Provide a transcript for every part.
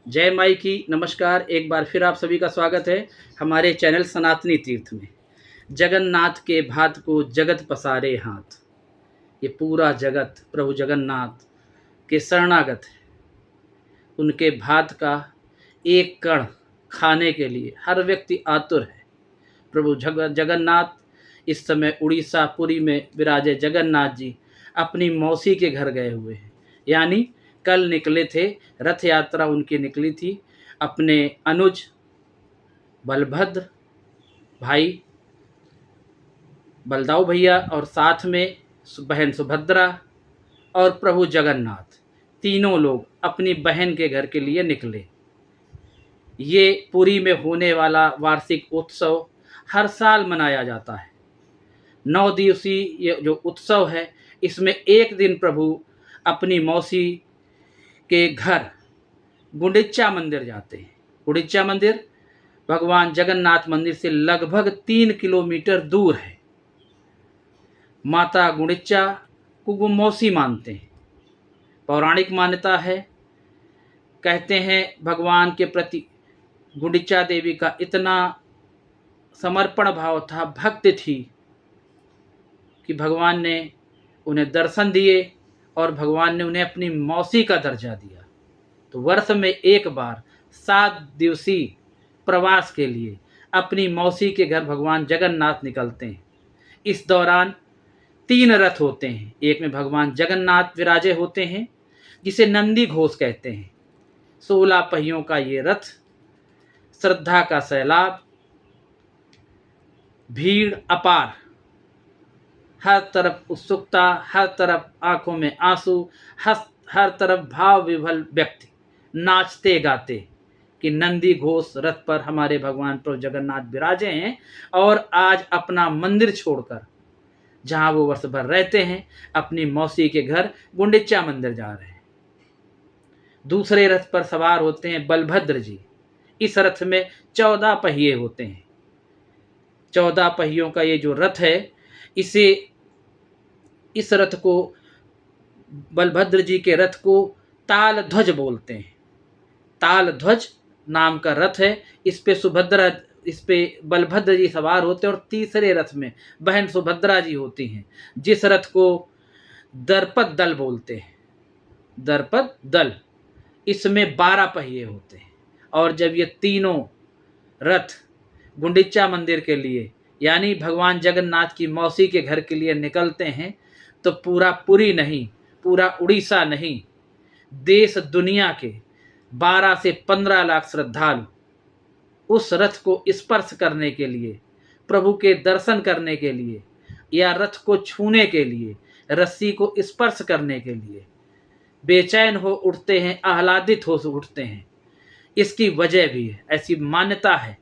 जय माई की नमस्कार। एक बार फिर आप सभी का स्वागत है हमारे चैनल सनातनी तीर्थ में। जगन्नाथ के भात को जगत पसारे हाथ। ये पूरा जगत प्रभु जगन्नाथ के शरणागत है। उनके भात का एक कण खाने के लिए हर व्यक्ति आतुर है। प्रभु जगन्नाथ इस समय उड़ीसा पुरी में विराजे जगन्नाथ जी अपनी मौसी के घर गए हुए हैं। यानी कल निकले थे, रथ यात्रा उनकी निकली थी अपने अनुज बलभद्र भाई बलदाऊ भैया और साथ में बहन सुभद्रा और प्रभु जगन्नाथ, तीनों लोग अपनी बहन के घर के लिए निकले। ये पुरी में होने वाला वार्षिक उत्सव हर साल मनाया जाता है। 9 दिवसीय ये जो उत्सव है, इसमें एक दिन प्रभु अपनी मौसी के घर गुंडिचा मंदिर जाते हैं। गुंडिचा मंदिर भगवान जगन्नाथ मंदिर से लगभग 3 किलोमीटर दूर है। माता गुंडिचा को वो मौसी मानते हैं। पौराणिक मान्यता है, कहते हैं भगवान के प्रति गुंडिचा देवी का इतना समर्पण भाव था, भक्ति थी कि भगवान ने उन्हें दर्शन दिए और भगवान ने उन्हें अपनी मौसी का दर्जा दिया। तो वर्ष में एक बार 7 दिवसीय प्रवास के लिए अपनी मौसी के घर भगवान जगन्नाथ निकलते हैं। इस दौरान 3 रथ होते हैं। एक में भगवान जगन्नाथ विराजे होते हैं, जिसे नंदी घोष कहते हैं। 16 पहियों का ये रथ, श्रद्धा का सैलाब, भीड़ अपार, हर तरफ उत्सुकता, हर तरफ आंखों में आंसू, हर तरफ भाव विभल व्यक्ति नाचते गाते कि नंदी घोष रथ पर हमारे भगवान प्रभु जगन्नाथ विराजे हैं और आज अपना मंदिर छोड़कर, जहां वो वर्ष भर रहते हैं, अपनी मौसी के घर गुंडिचा मंदिर जा रहे हैं। दूसरे रथ पर सवार होते हैं बलभद्र जी। इस रथ में 14 पहिए होते हैं। 14 पहियों का ये जो रथ है, इस रथ को, बलभद्र जी के रथ को ताल ध्वज बोलते हैं। ताल ध्वज नाम का रथ है। इस पे बलभद्र जी सवार होते हैं और तीसरे रथ में बहन सुभद्रा जी होती हैं, जिस रथ को दर्पद दल बोलते हैं। दर्पद दल, इसमें 12 पहिए होते हैं। और जब ये तीनों रथ गुंडिचा मंदिर के लिए, यानी भगवान जगन्नाथ की मौसी के घर के लिए निकलते हैं, तो पूरा पुरी नहीं, पूरा उड़ीसा नहीं, देश दुनिया के 12 से 15 लाख श्रद्धालु उस रथ को स्पर्श करने के लिए, प्रभु के दर्शन करने के लिए या रथ को छूने के लिए, रस्सी को स्पर्श करने के लिए बेचैन हो उठते हैं, आह्लादित हो उठते हैं। इसकी वजह भी है, ऐसी मान्यता है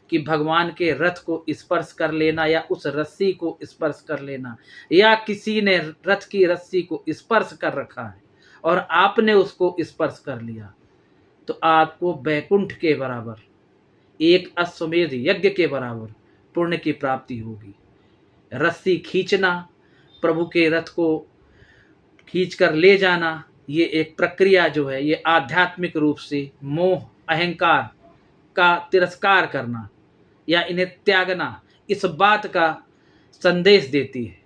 कि भगवान के रथ को स्पर्श कर लेना या उस रस्सी को स्पर्श कर लेना, या किसी ने रथ की रस्सी को स्पर्श कर रखा है और आपने उसको स्पर्श कर लिया, तो आपको बैकुंठ के बराबर, एक अश्वमेध यज्ञ के बराबर पुण्य की प्राप्ति होगी। रस्सी खींचना, प्रभु के रथ को खींच कर ले जाना, ये एक प्रक्रिया जो है, ये आध्यात्मिक रूप से मोह अहंकार का तिरस्कार करना या इन्हें त्यागना, इस बात का संदेश देती है।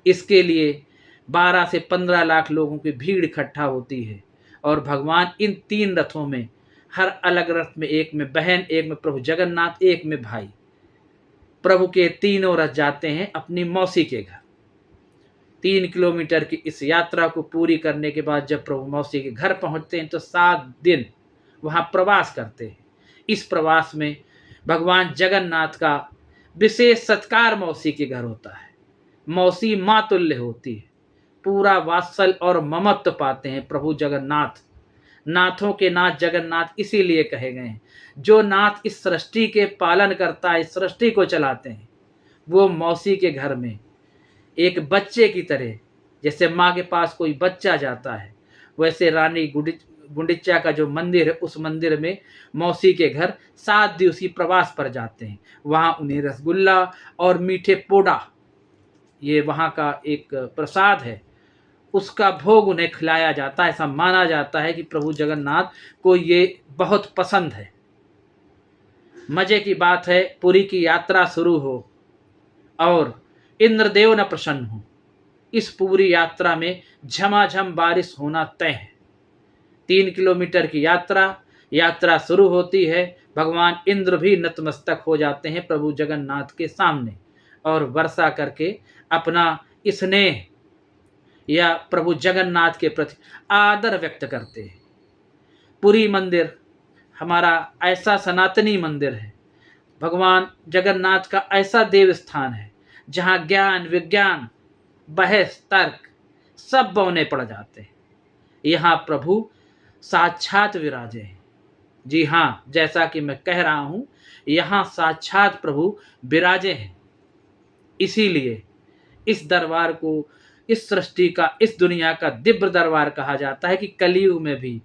इसके लिए 12 से 15 लाख लोगों की भीड़ इकट्ठा होती है और भगवान इन 3 रथों में, हर अलग रथ में, एक में बहन, एक में प्रभु जगन्नाथ, एक में भाई, प्रभु के तीनों रथ जाते हैं अपनी मौसी के घर। 3 किलोमीटर की इस यात्रा को पूरी करने के बाद जब प्रभु मौसी के घर पहुंचते हैं, तो 7 दिन वहां प्रवास करते हैं। इस प्रवास में भगवान जगन्नाथ का विशेष सत्कार मौसी के घर होता है। मौसी माँ तुल्य होती है, पूरा वात्सल और ममत्व पाते हैं प्रभु जगन्नाथ। नाथों के नाथ जगन्नाथ इसीलिए कहे गए हैं। जो नाथ इस सृष्टि के पालन करता है, इस सृष्टि को चलाते हैं, वो मौसी के घर में एक बच्चे की तरह, जैसे माँ के पास कोई बच्चा जाता है, वैसे रानी गुंडिचा का जो मंदिर है, उस मंदिर में मौसी के घर 7 दिवसीय प्रवास पर जाते हैं। वहाँ उन्हें रसगुल्ला और मीठे पोड़ा, ये वहाँ का एक प्रसाद है, उसका भोग उन्हें खिलाया जाता है। ऐसा माना जाता है कि प्रभु जगन्नाथ को ये बहुत पसंद है। मजे की बात है, पुरी की यात्रा शुरू हो और इंद्रदेव न प्रसन्न हो। इस पूरी यात्रा में झमाझम बारिश होना तय है। 3 किलोमीटर की यात्रा शुरू होती है। भगवान इंद्र भी नतमस्तक हो जाते हैं प्रभु जगन्नाथ के सामने और वर्षा करके अपना स्नेह या प्रभु जगन्नाथ के प्रति आदर व्यक्त करते हैं। पुरी मंदिर हमारा ऐसा सनातनी मंदिर है, भगवान जगन्नाथ का ऐसा देव स्थान है जहाँ ज्ञान विज्ञान बहस तर्क सब बौने पड़ जाते हैं। यहाँ प्रभु साक्षात विराजे हैं। जी हाँ, जैसा कि मैं कह रहा हूँ, यहाँ साक्षात प्रभु विराजे हैं। इसीलिए इस दरबार को, इस सृष्टि का, इस दुनिया का दिव्य दरबार कहा जाता है कि कलयुग में भी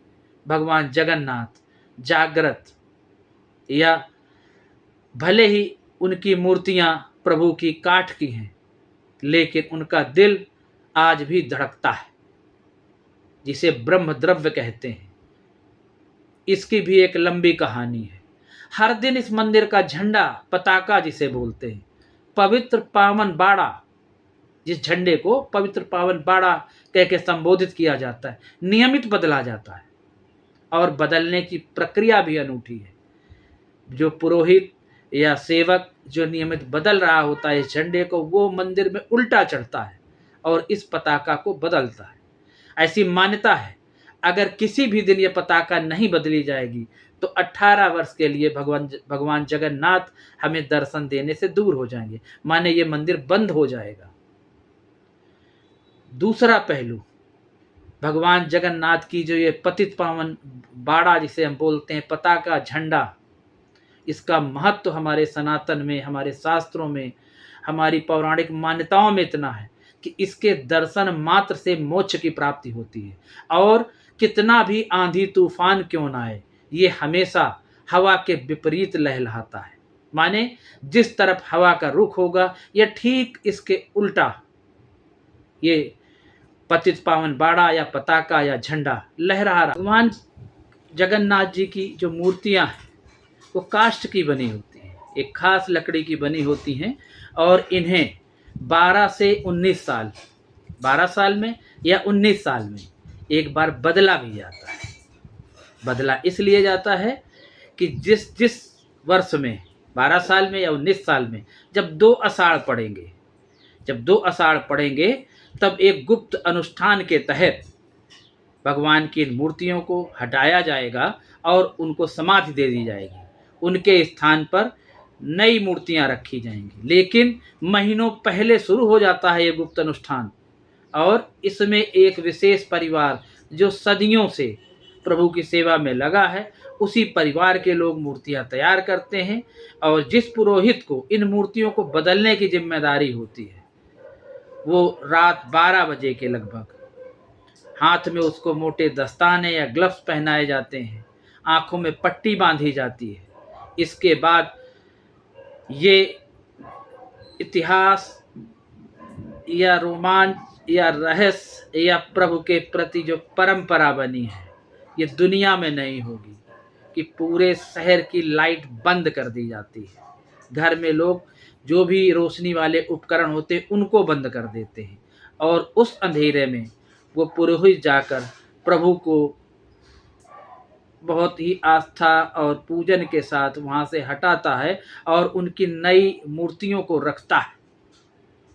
भगवान जगन्नाथ जागृत, या भले ही उनकी मूर्तियां प्रभु की काठ की हैं, लेकिन उनका दिल आज भी धड़कता है, जिसे ब्रह्म द्रव्य कहते हैं। इसकी भी एक लंबी कहानी है। हर दिन इस मंदिर का झंडा, पताका जिसे बोलते हैं, पवित्र पावन बाड़ा, जिस झंडे को पवित्र पावन बाड़ा कह के संबोधित किया जाता है, नियमित बदला जाता है। और बदलने की प्रक्रिया भी अनूठी है। जो पुरोहित या सेवक जो नियमित बदल रहा होता है इस झंडे को, वो मंदिर में उल्टा चढ़ता है और इस पताका को बदलता है। ऐसी मान्यता है, अगर किसी भी दिन ये पताका नहीं बदली जाएगी तो 18 वर्ष के लिए भगवान जगन्नाथ हमें दर्शन देने से दूर हो जाएंगे, माने ये मंदिर बंद हो जाएगा। दूसरा पहलू, भगवान जगन्नाथ की जो ये पतित पावन बाड़ा जिसे हम बोलते हैं, पताका, झंडा, इसका महत्व हमारे सनातन में, हमारे शास्त्रों में, हमारी पौराणिक मान्यताओं में इतना है कि इसके दर्शन मात्र से मोक्ष की प्राप्ति होती है। और कितना भी आंधी तूफान क्यों ना आए, ये हमेशा हवा के विपरीत लहलहाता है। माने जिस तरफ हवा का रुख होगा, यह ठीक इसके उल्टा ये पतित पावन बाड़ा या पताका या झंडा लहरा रहा। भगवान जगन्नाथ जी की जो मूर्तियां हैं वो काष्ठ की बनी होती हैं, एक खास लकड़ी की बनी होती हैं, और इन्हें 12 से 19 साल, 12 साल में या 19 साल में एक बार बदला भी जाता है। बदला इसलिए जाता है कि जिस वर्ष में, 12 साल में या 19 साल में, जब 2 आषाढ़ पड़ेंगे तब एक गुप्त अनुष्ठान के तहत भगवान की इन मूर्तियों को हटाया जाएगा और उनको समाधि दे दी जाएगी। उनके स्थान पर नई मूर्तियां रखी जाएंगी। लेकिन महीनों पहले शुरू हो जाता है ये गुप्त अनुष्ठान, और इसमें एक विशेष परिवार जो सदियों से प्रभु की सेवा में लगा है, उसी परिवार के लोग मूर्तियां तैयार करते हैं। और जिस पुरोहित को इन मूर्तियों को बदलने की जिम्मेदारी होती है, वो रात 12 बजे के लगभग हाथ में उसको मोटे दस्ताने या ग्लव्स पहनाए जाते हैं, आंखों में पट्टी बांधी जाती है। इसके बाद ये इतिहास या रोमांच या रहस्य या प्रभु के प्रति जो परंपरा बनी है, ये दुनिया में नहीं होगी कि पूरे शहर की लाइट बंद कर दी जाती है। घर में लोग जो भी रोशनी वाले उपकरण होते हैं उनको बंद कर देते हैं, और उस अंधेरे में वो पुरोहित जाकर प्रभु को बहुत ही आस्था और पूजन के साथ वहाँ से हटाता है और उनकी नई मूर्तियों को रखता है।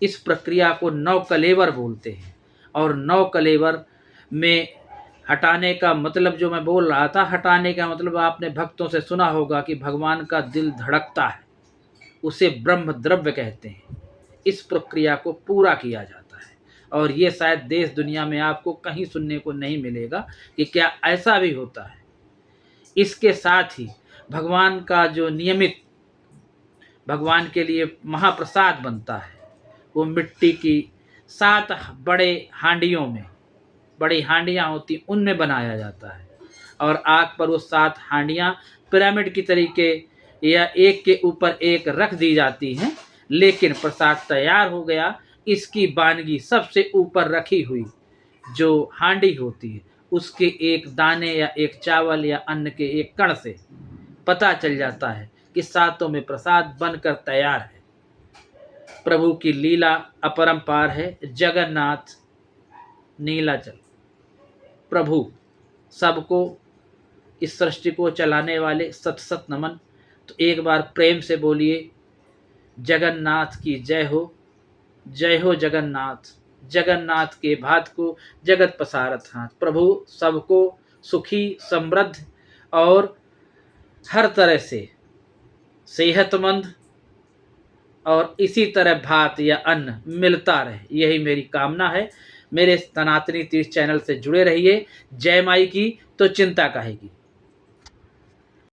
इस प्रक्रिया को 9 कलेवर बोलते हैं। और 9 कलेवर में हटाने का मतलब, जो मैं बोल रहा था, हटाने का मतलब आपने भक्तों से सुना होगा कि भगवान का दिल धड़कता है, उसे ब्रह्म द्रव्य कहते हैं। इस प्रक्रिया को पूरा किया जाता है, और ये शायद देश दुनिया में आपको कहीं सुनने को नहीं मिलेगा कि क्या ऐसा भी होता है। इसके साथ ही भगवान का जो नियमित भगवान के लिए महाप्रसाद बनता है, वो मिट्टी की 7 बड़े हांडियों में, बड़ी हांडियाँ होती उनमें बनाया जाता है, और आग पर वो 7 हांडियाँ पिरामिड की तरीके या एक के ऊपर एक रख दी जाती हैं। लेकिन प्रसाद तैयार हो गया, इसकी बानगी सबसे ऊपर रखी हुई जो हांडी होती है उसके एक दाने या एक चावल या अन्न के एक कण से पता चल जाता है कि सातों में प्रसाद बनकर तैयार है। प्रभु की लीला अपरंपार है। जगन्नाथ नीलाचल प्रभु सबको, इस सृष्टि को चलाने वाले, सत सत नमन। तो एक बार प्रेम से बोलिए, जगन्नाथ की जय हो जगन्नाथ। जगन्नाथ के भात को जगत पसारत हाथ। प्रभु सबको सुखी, समृद्ध और हर तरह से सेहतमंद और इसी तरह भात या अन्न मिलता रहे, यही मेरी कामना है। मेरे सनातनी तीर्थ चैनल से जुड़े रहिए। जय माई की तो चिंता काहे की।